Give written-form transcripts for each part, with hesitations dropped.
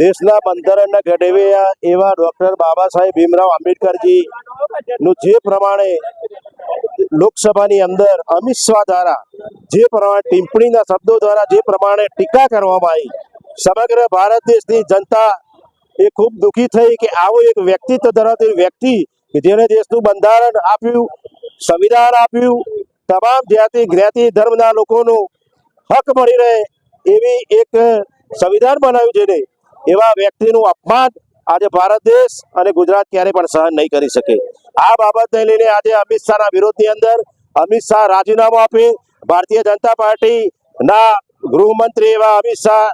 દેશના બંધારણના ઘડવૈયા એવા ડોક્ટર બાબા સાહેબ ભીમરાવ આંબેડકરજી નું જે પ્રમાણે લોકસભાની અંદર અમિત શાહ દ્વારા જે પ્રમાણે ટિપ્પણીના શબ્દો દ્વારા જે પ્રમાણે ટીકા કરવામાં આવી, સમગ્ર ભારત દેશની જનતા એ ખૂબ દુઃખી થઈ કે આવો એક વ્યક્તિત્વ ધરાવતી વ્યક્તિ કે જેને દેશનું બંધારણ આપ્યું, સંવિધાન આપ્યું, તમામ જાતિ જ્ઞાતિ ધર્મના લોકોનું હક મળી રહે એવી એક સંવિધાન બનાવ્યું છે ને એવા વ્યક્તિનું અપમાન આજે ભારત દેશ અને ગુજરાત ક્યારે પણ સહન નહીં કરી શકે। આ બાબતને લઈને આજે અમિત શાહના વિરોધની અંદર અમિત શાહ રાજીનામું આપે, ભારતીય જનતા પાર્ટીના ગૃહમંત્રી એવા અમિત શાહ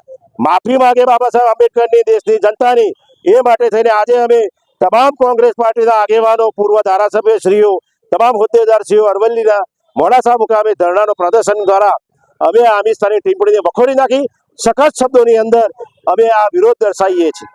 માફી માંગે બાબા સાહેબ આંબેડકરની દેશની જનતાની। એ માટે થઈને આજે અમે તમામ કોંગ્રેસ પાર્ટીના આગેવાનો, પૂર્વ ધારાસભ્યશ્રીઓ, તમામ હોદ્દેદારશ્રીઓ અરવલ્લીના મોડાસા મુકામે ધરણાનો પ્રદર્શન દ્વારા અમે અમિત શાહની ટિપ્પણીને વખોડી નાખી, સખત શબ્દોની અંદર અમે આ વિરોધ દર્શાવીએ છીએ।